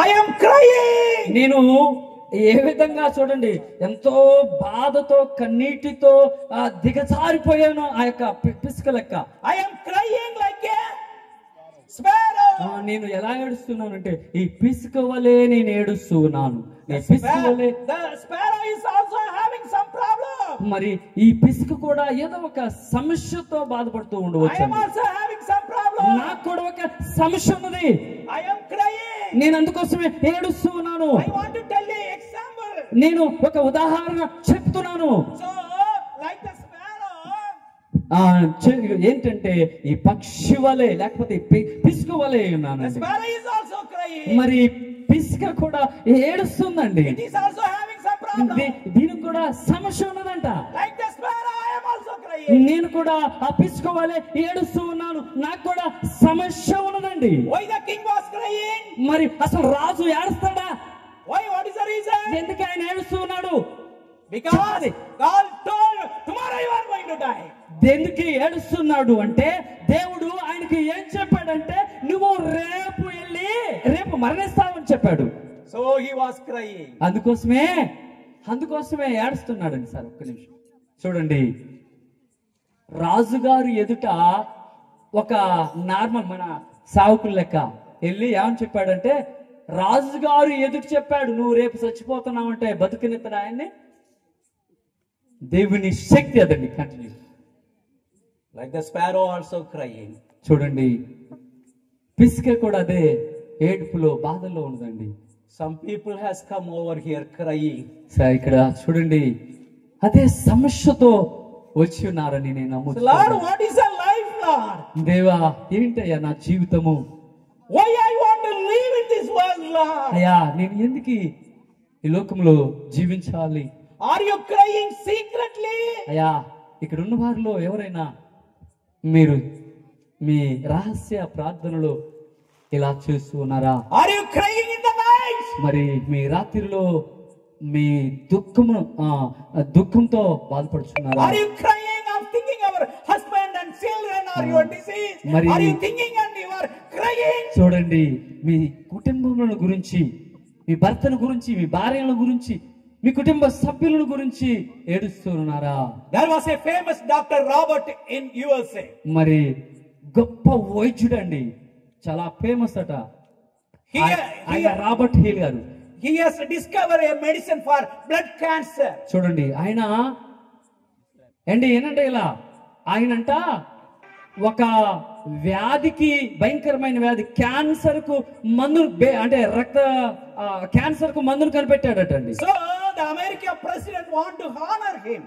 I am crying. నేను ఏ విధంగా చూడండి ఎంతో బాధతో కన్నీటితో దిగజారిపోయాను ఆ యొక్క పిసుక లెక్క. I am crying like a sparrow. నేను ఎలా ఏడుస్తున్నానంటే ఈ పిసుక వలె నేను ఏడుస్తున్నాను. The sparrow is also having some problem. మరి ఈ పిసుక కూడా ఏదో ఒక సమస్యతో బాధపడుతూ ఉండవచ్చు. I am also having some problem. నాకు కూడా ఒక సమస్య ఉన్నది. I am crying. నేను అందుకోసమే ఏడుస్తున్నాను. I want to tell you example. నేను ఒక ఉదాహరణ చెప్తున్నాను. So like the sparrow, ఏంటంటే ఈ పక్షి వలె లేకపోతే పిసుక వలె ఉన్నాను. the sparrow is also crying. మరి పిసుక కూడా ఏడుస్తుందండి. It is also having some problem. దీనికి కూడా సమస్య ఉన్నదంట. Like the sparrow, I am also crying. నేను కూడా ఆ పిసుక వలె ఏడుస్తూ ఉన్నాను. నాకు కూడా సమస్య ఉన్నదండి. Why the king was crying? మరి అసలు రాజు ఏడుస్తాడా? Why? What is the reason? ఎందుకు ఆయన ఏడుస్తూ ఉన్నాడు? Because God told tomorrow you are going to die. ఎందుకు ఏడుస్తున్నాడు అంటే దేవుడు ఆయనకి ఏం చెప్పాడంటే నువ్వు రేపు మరణిస్తావని చెప్పాడు. So he was crying. అందుకోసమే ఏడుస్తున్నాడండి. సార్ ఒక్క నిమిషం చూడండి. రాజుగారు ఎదుట ఒక నార్మల్ మన సావుకుల లెక్క వెళ్ళి ఏమని చెప్పాడంటే రాజుగారు ఎదుట చెప్పాడు నువ్వు రేపు చచ్చిపోతున్నావు అంటే బతుకునిస్తాడు ఆయన్ని. దేవుని శక్తి అదండి. Continue. Like the sparrow also crying. చూడండి పిసుక కూడా అదే ఏడుపులో బాధల్లో ఉన్నదండి. Some people has come over here crying. Sir ఇక్కడ చూడండి అదే సమస్యతో వచ్చి ఉన్నారని నేను నమ్ముతున్నాను. Lord, what is a life, Lord? దేవా ఏంటయ్యా నా జీవితము? Why I want to live in this world, Lord? అయ్యా నేను ఎందుకు ఈ లోకంలో జీవించాలి? Are you crying secretly? అయ్యా ఇక్కడ ఉన్న వారిలో ఎవరైనా మీరు మీ రహస్య ప్రార్థనలో ఇలా చేస్తూ ఉన్నారా? Are you crying in the night? మరి మీ రాత్రిలో మీ దుఃఖంతో బాధపడుతున్నారా? Are you crying of thinking our husband and children or your disease? Are you thinking and you are crying? చూడండి మీ కుటుంబముల గురించి, మీ భర్తల గురించి, మీ భార్యల గురించి, మీ కుటుంబ సభ్యుల గురించి ఏడుస్తున్నారా? There was a famous Dr. Robert in USA. మరి గొప్ప వైద్యుడు అండి, చాలా ఫేమస్ అట. రాబర్ట్ హీల్ గారు. He has discovered a medicine for blood cancer. చూడండి ఆయన ఏంటంటే ఇలా ఆయనంట ఒక వ్యాధికి, భయంకరమైన వ్యాధి క్యాన్సర్ కు మందులు అంటే క్యాన్సర్ కు మందులు కనిపెట్టాడటండి. So the American president want to honor him.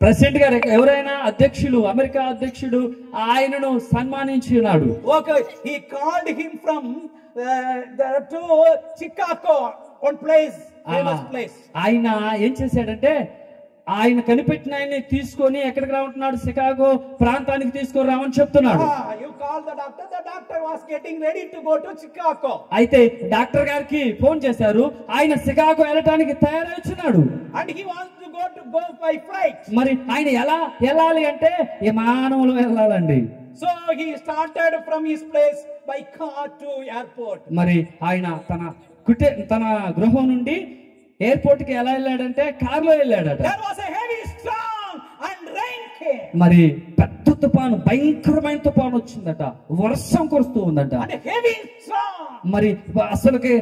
President గారు ఎవరైనా అమెరికా అధ్యక్షుడు ఆయనను సన్మానించి ఉన్నాడు. Okay, he called him from to Chicago, one place, famous place. ఆయన ఏం చేశాడంటే ఆయన కనిపెట్టిన ఆయన్ని తీసుకొని ఎక్కడికి రామంటున్నాడు? చికాగో ప్రాంతానికి తీసుకొని రామని చెప్తున్నాడు. You call the doctor was getting ready to go to Chicago. అయితే డాక్టర్ గారికి ఫోన్ చేశారు, ఆయన చికాగో వెళ్ళటానికి తయారవుతున్నాడు. And he wants to go by flight. మరి ఆయన ఎలా వెళ్ళాలి అంటే విమానంలో వెళ్ళాలండి. So he started from his place by car to airport. మరి ఆయన తన గృహం నుండి ఎయిర్పోర్ట్ కి ఎలా వెళ్ళాడంటే కారులో వెళ్ళాడట. There was a heavy storm and rain came. మరి పెద్ద తుఫాను, భయంకరమైన తుఫాను వచ్చిందట, వర్షం కురుస్తూ ఉందట. And a heavy storm. మరి అసలుకి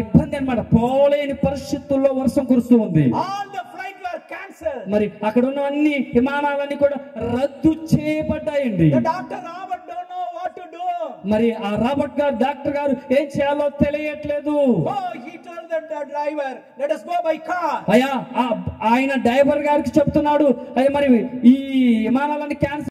ఇబ్బంది అన్నమాట, పోలేని పరిస్థితుల్లో వర్షం కురుస్తూ ఉంది. All the flights were cancelled. మరి అక్కడ ఉన్న అన్ని విమానాలన్నీ కూడా రద్దు చేయబడ్డాయండి. The doctor Robert don't know what to do. మరి ఆ రాబర్ట్ గారు డాక్టర్ గారు ఏం చేయాలో తెలియట్లేదు. He told the driver, let us go by car. అయ్యా ఆయన డ్రైవర్ గారికి చెప్తున్నాడు, అయ్యా మరి ఈ విమానాలన్నీ క్యాన్సిల్